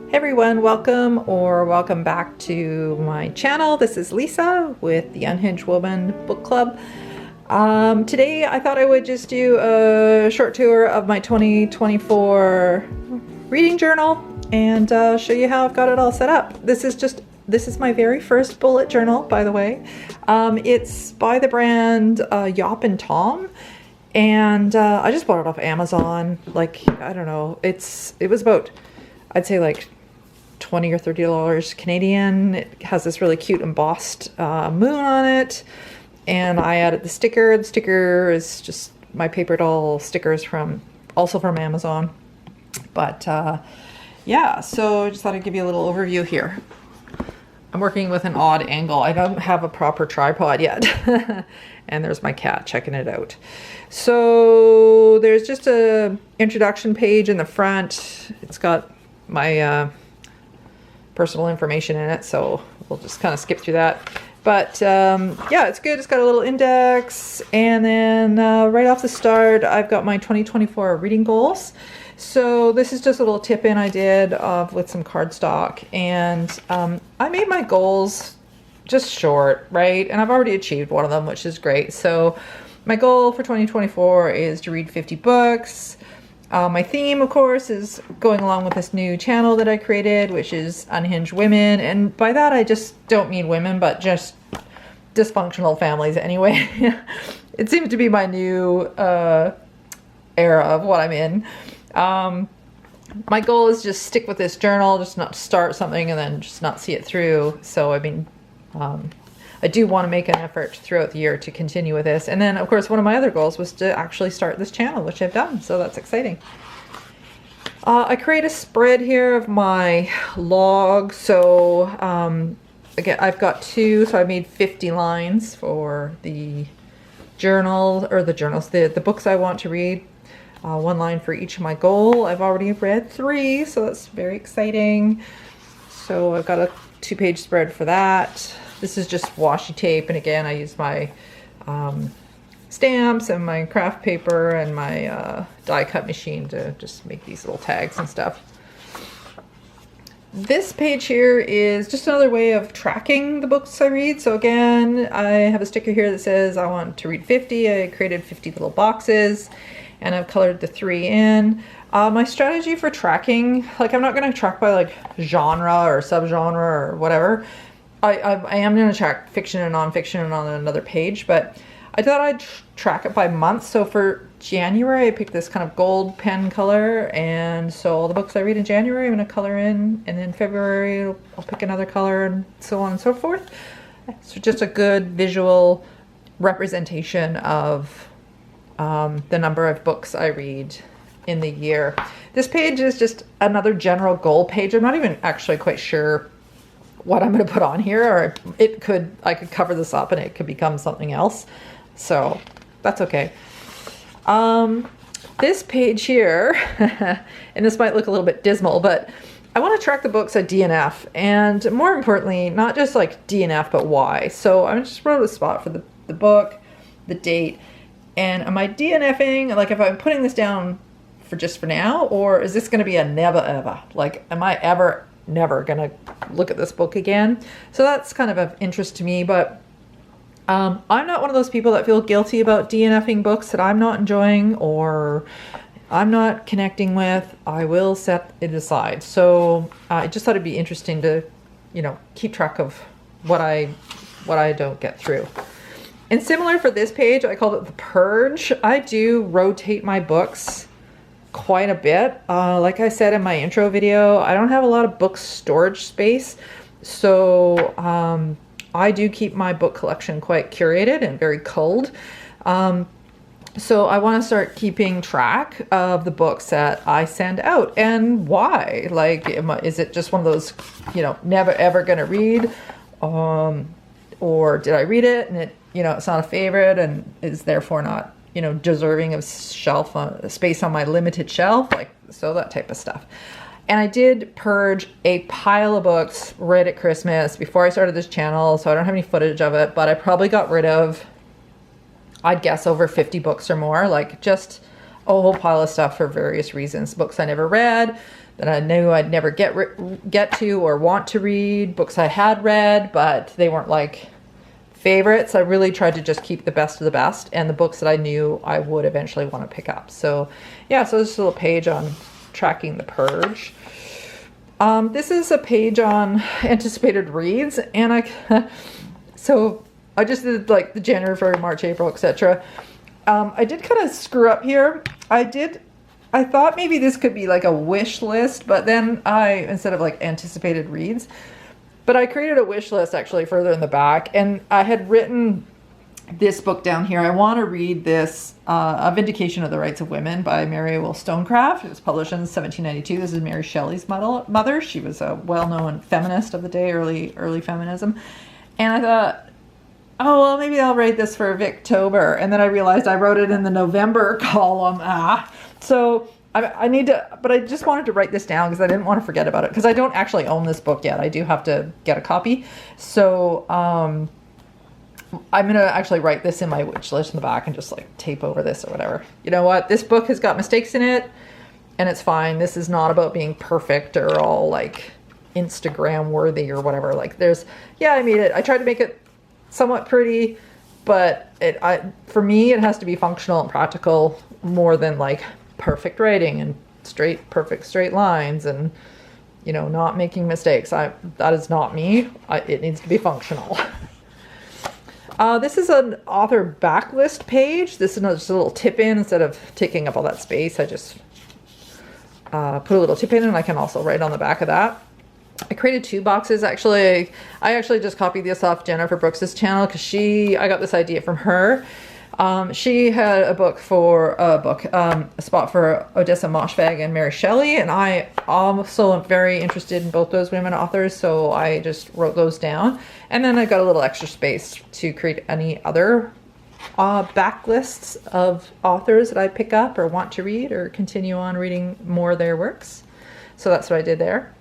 Hey everyone, welcome back to my channel. This is Lisa with the Unhinged Woman Book Club. Today I thought I would just do a short tour of my 2024 reading journal and show you how I've got it all set up. This is my very first bullet journal, by the way. It's by the brand Yop and Tom, and I just bought it off Amazon. Like, I don't know, it was about, I'd say like $20 or $30 Canadian. It has this really cute embossed moon on it, and I added the sticker. The sticker is just my paper doll stickers also from Amazon. But yeah, so I just thought I'd give you a little overview here. I'm working with an odd angle. I don't have a proper tripod yet. And there's my cat checking it out. So there's just a introduction page in the front. It's got my personal information in it, so we'll just kind of skip through that. But yeah, it's good. It's got a little index, and then right off the start, I've got my 2024 reading goals. So this is just a little tip-in I did with some cardstock, and I made my goals just short, right? And I've already achieved one of them, which is great. So my goal for 2024 is to read 50 books. My theme, of course, is going along with this new channel that I created, which is Unhinged Women. And by that, I just don't mean women, but just dysfunctional families anyway. It seems to be my new era of what I'm in. My goal is just stick with this journal, just not start something and then just not see it through. So, I mean, I do want to make an effort throughout the year to continue with this. And then, of course, one of my other goals was to actually start this channel, which I've done. So that's exciting. I create a spread here of my log. So again, I've got two. So I made 50 lines for the journal, or the books I want to read. One line for each of my goal. I've already read 3, so that's very exciting. So I've got a 2-page spread for that. This is just washi tape, and again, I use my stamps and my craft paper and my die cut machine to just make these little tags and stuff. This page here is just another way of tracking the books I read. So again, I have a sticker here that says I want to read 50. I created 50 little boxes, and I've colored the 3 in. My strategy for tracking, like, I'm not going to track by like genre or subgenre or whatever. I am going to track fiction and nonfiction on another page, but I thought I'd track it by month. So for January, I picked this kind of gold pen color, and so all the books I read in January, I'm going to color in, and then February, I'll pick another color, and so on and so forth. So just a good visual representation of the number of books I read in the year. This page is just another general goal page. I'm not even actually quite sure what I'm going to put on here, or I could cover this up and it could become something else. So that's okay. This page here, and this might look a little bit dismal, but I want to track the books at DNF, and more importantly, not just like DNF, but why. So I just wrote a spot for the book, the date, and am I DNFing? Like, if I'm putting this down for now, or is this going to be a never ever? Like, am I never gonna look at this book again? So that's kind of interest to me, but I'm not one of those people that feel guilty about DNFing books that I'm not enjoying or I'm not connecting with. I will set it aside. So I just thought it'd be interesting to, keep track of what I don't get through. And similar for this page, I called it the Purge. I do rotate my books quite a bit. Like I said in my intro video, I don't have a lot of book storage space, so I do keep my book collection quite curated and very culled. So I want to start keeping track of the books that I send out and why. Like, is it just one of those, never ever gonna read, or did I read it and it's not a favorite and is therefore not deserving of space on my limited shelf, like, so that type of stuff. And I did purge a pile of books right at Christmas before I started this channel, so I don't have any footage of it, but I probably got rid of, I'd guess, over 50 books or more, like just a whole pile of stuff for various reasons. Books I never read, that I knew I'd never get to or want to read, books I had read, but they weren't like favorites. I really tried to just keep the best of the best and the books that I knew I would eventually want to pick up. So yeah, so this is a little page on tracking the Purge. This is a page on anticipated reads, and so I just did like the January, February, March, April, etc. I did kind of screw up here. I thought maybe this could be like a wish list, but then instead of like anticipated reads, but I created a wish list actually further in the back, and I had written this book down here. I want to read this, A Vindication of the Rights of Women by Mary Wollstonecraft. It was published in 1792. This is Mary Shelley's mother. She was a well-known feminist of the day, early feminism. And I thought, oh, well, maybe I'll write this for Victober. And then I realized I wrote it in the November column. So I need to, but I just wanted to write this down because I didn't want to forget about it, because I don't actually own this book yet. I do have to get a copy. So I'm going to actually write this in my wish list in the back and just like tape over this or whatever. You know what? This book has got mistakes in it and it's fine. This is not about being perfect or all like Instagram worthy or whatever. Like I made it. I tried to make it somewhat pretty, but for me, it has to be functional and practical more than like perfect writing and perfect straight lines and, you know, not making mistakes. That is not me. It needs to be functional. This is an author backlist page. This is just a little tip in. Instead of taking up all that space, I just put a little tip in, and I can also write on the back of that. I created 2 boxes actually. I actually just copied this off Jennifer Brooks's channel because I got this idea from her. She had a spot for Odessa Moshfegh and Mary Shelley, and I also am very interested in both those women authors, so I just wrote those down. And then I got a little extra space to create any other backlists of authors that I pick up or want to read or continue on reading more of their works. So that's what I did there.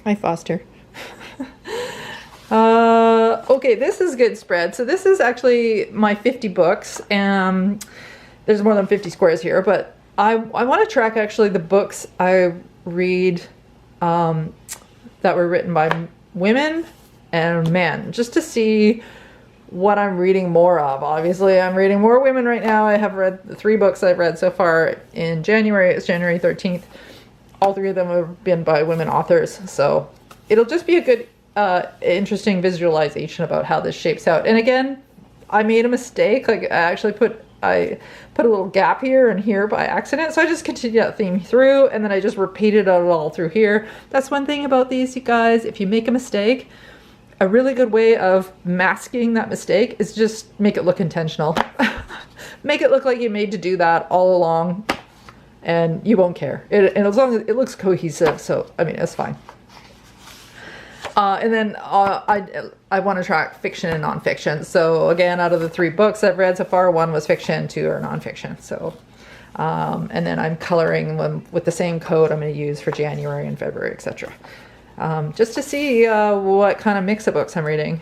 Hi, Foster. Okay, this is good spread. So this is actually my 50 books, and there's more than 50 squares here, but I want to track actually the books I read that were written by women and men, just to see what I'm reading more of. Obviously, I'm reading more women right now. I have read the 3 books I've read so far in January. It's January 13th. All 3 of them have been by women authors, so it'll just be a good interesting visualization about how this shapes out. And again, I made a mistake. Like I put a little gap here and here by accident, so I just continued that theme through, and then I just repeated it all through here. That's one thing about these, you guys. If you make a mistake, a really good way of masking that mistake is just make it look intentional. Make it look like you made to do that all along, and you won't care. And as long as it looks cohesive, so I mean, it's fine. And then I want to track fiction and nonfiction. So again, out of the 3 books I've read so far, 1 was fiction, 2 are nonfiction. So, and then I'm coloring them with the same code I'm going to use for January and February, etc. Just to see what kind of mix of books I'm reading.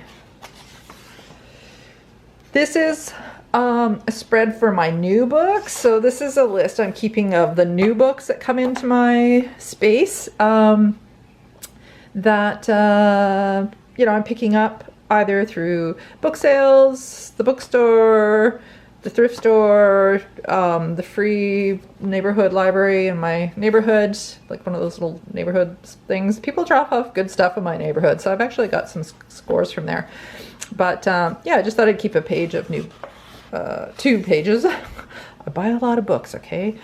This is a spread for my new books. So this is a list I'm keeping of the new books that come into my space. That I'm picking up either through book sales, the bookstore, the thrift store, the free neighborhood library in my neighborhood, like one of those little neighborhood things. People drop off good stuff in my neighborhood, so I've actually got some scores from there. But yeah, I just thought I'd keep a page of 2 pages. I buy a lot of books, okay,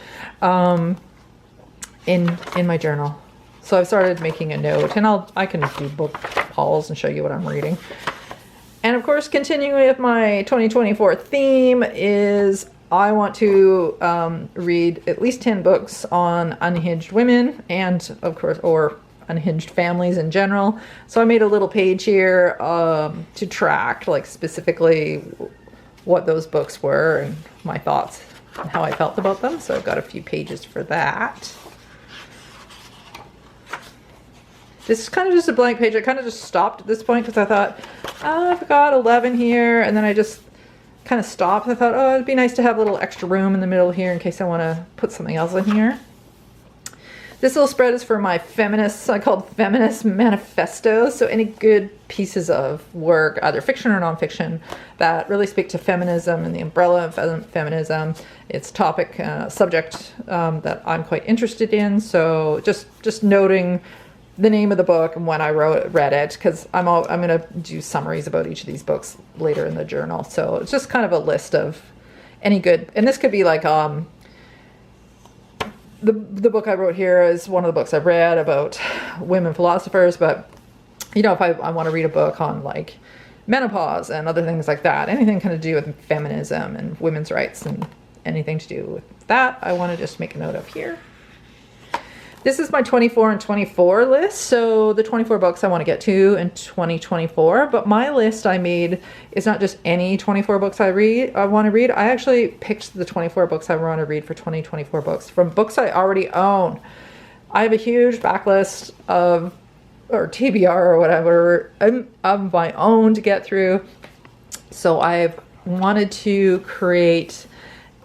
in my journal. So I've started making a note, and I can do book hauls and show you what I'm reading. And of course, continuing with my 2024 theme is I want to read at least 10 books on unhinged women and, of course, or unhinged families in general. So I made a little page here to track, like, specifically what those books were and my thoughts and how I felt about them. So I've got a few pages for that. This is kind of just a blank page. I kind of just stopped at this point because I thought, oh, I've got 11 here. And then I just kind of stopped. I thought, oh, it'd be nice to have a little extra room in the middle here in case I want to put something else in here. This little spread is for my feminist, I called Feminist Manifesto. So any good pieces of work, either fiction or nonfiction, that really speak to feminism and the umbrella of feminism. It's topic, subject that I'm quite interested in. So just noting the name of the book and when I read it, because I'm going to do summaries about each of these books later in the journal. So it's just kind of a list of any good, and this could be like the book I wrote here is one of the books I've read about women philosophers, but you know, if I want to read a book on like menopause and other things like that, anything kind of to do with feminism and women's rights and anything to do with that, I want to just make a note of here. This is my 24 and 24 list. So the 24 books I want to get to in 2024, but my list I made is not just any 24 books I want to read. I actually picked the 24 books I want to read for 2024 books from books I already own. I have a huge backlist of, or TBR or whatever, of my own to get through. So I've wanted to create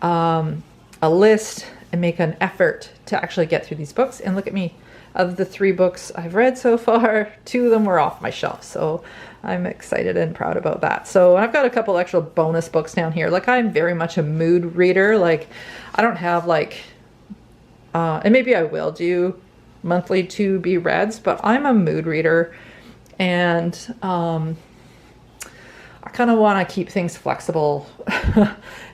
a list and make an effort to actually get through these books. And look at me, of the 3 books I've read so far, 2 of them were off my shelf. So I'm excited and proud about that. So I've got a couple extra bonus books down here. Like I'm very much a mood reader. Like I don't have like, and maybe I will do monthly to be reads, but I'm a mood reader. And I kind of want to keep things flexible.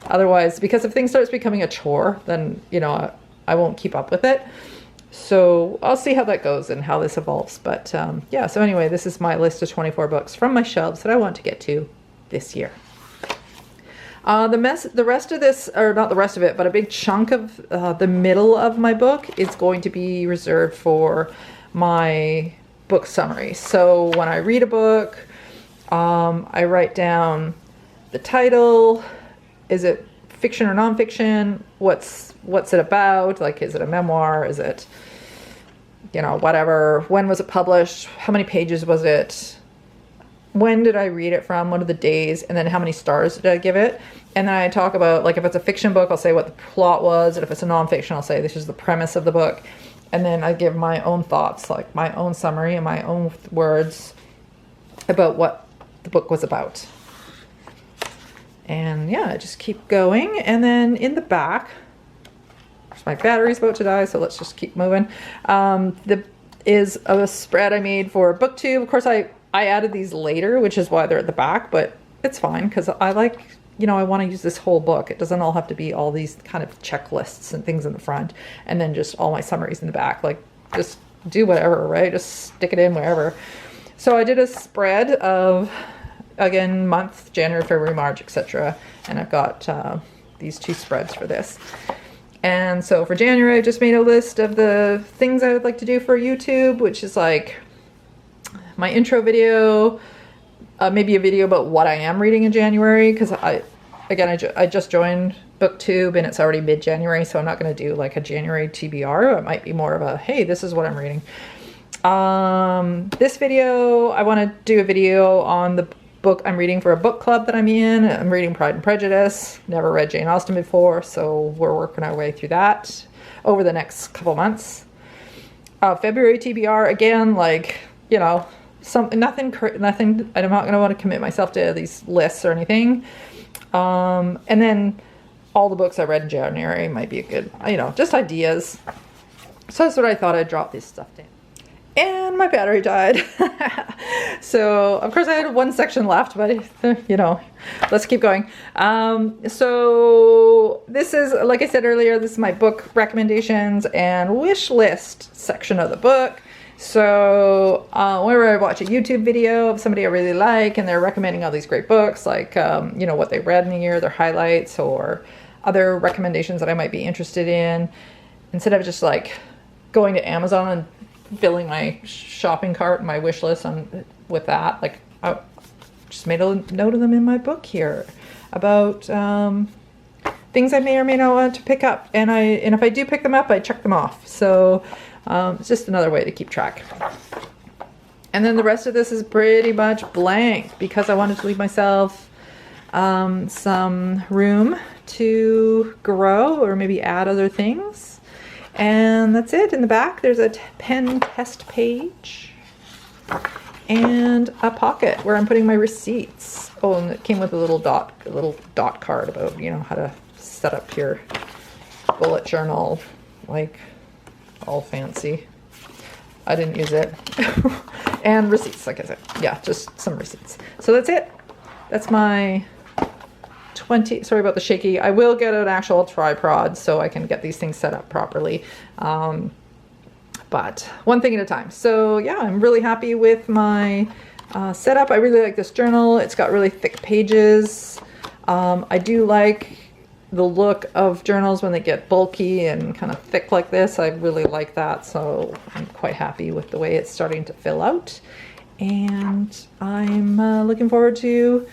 Otherwise, because if things starts becoming a chore, then, you know, I won't keep up with it. So I'll see how that goes and how this evolves. But yeah, so anyway, this is my list of 24 books from my shelves that I want to get to this year. The rest of this, or not the rest of it, but a big chunk of the middle of my book is going to be reserved for my book summary. So when I read a book, I write down the title. Is it fiction or nonfiction? What's it about? Like, is it a memoir? Is it, you know, whatever? When was it published? How many pages was it? When did I read it from? What are the days? And then how many stars did I give it? And then I talk about, like, if it's a fiction book, I'll say what the plot was. And if it's a nonfiction, I'll say this is the premise of the book. And then I give my own thoughts, like my own summary and my own words about what the book was about. And yeah, I just keep going. And then in the back, my battery's about to die, so let's just keep moving. Is a spread I made for booktube. Of course, I added these later, which is why they're at the back, but it's fine because I like, you know, I want to use this whole book. It doesn't all have to be all these kind of checklists and things in the front and then just all my summaries in the back. Like, just do whatever, right? Just stick it in wherever. So I did a spread of, again, month, January, February, March, etc. And I've got these 2 spreads for this. And so for January, I just made a list of the things I would like to do for YouTube, which is like my intro video, maybe a video about what I am reading in January, because I just joined BookTube and it's already mid-January, so I'm not going to do like a January TBR. It might be more of a, hey, this is what I'm reading. This video, I want to do a video on the book I'm reading for a book club that I'm in. I'm reading Pride and Prejudice. Never read Jane Austen before, so we're working our way through that over the next couple months. February TBR, again, like, you know, nothing. I'm not going to want to commit myself to these lists or anything. And then all the books I read in January might be a good, you know, just ideas. So that's what I thought. I'd drop this stuff down. And my battery died. So, of course, I had 1 section left, but, you know, let's keep going. So this is, like I said earlier, this is my book recommendations and wish list section of the book. So whenever I watch a YouTube video of somebody I really like and they're recommending all these great books, like, you know, what they read in the year, their highlights, or other recommendations that I might be interested in, instead of just like going to Amazon and filling my shopping cart and my wish list with that, like I just made a note of them in my book here about things I may or may not want to pick up, and if I do pick them up, I check them off. So it's just another way to keep track. And then the rest of this is pretty much blank because I wanted to leave myself some room to grow or maybe add other things. And that's it. In the back, there's a pen test page and a pocket where I'm putting my receipts. Oh, and it came with a little dot card about, you know, how to set up your bullet journal, like all fancy. I didn't use it. And receipts, like I said. Yeah, just some receipts. So that's it. That's my 20, sorry about the shaky. I will get an actual tripod so I can get these things set up properly. But one thing at a time. So yeah, I'm really happy with my setup. I really like this journal. It's got really thick pages. I do like the look of journals when they get bulky and kind of thick like this. I really like that. So I'm quite happy with the way it's starting to fill out. And I'm looking forward to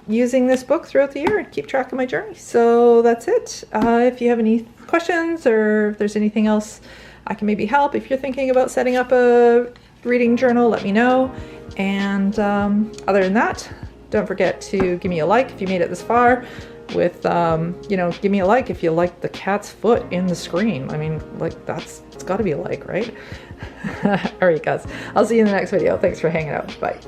using this book throughout the year and keep track of my journey. So that's it. If you have any questions or if there's anything else I can maybe help, if you're thinking about setting up a reading journal, let me know. And other than that, don't forget to give me a like if you made it this far. With, you know, give me a like if you like the cat's foot in the screen. I mean, like, it's got to be a like, right? All right, guys. I'll see you in the next video. Thanks for hanging out. Bye.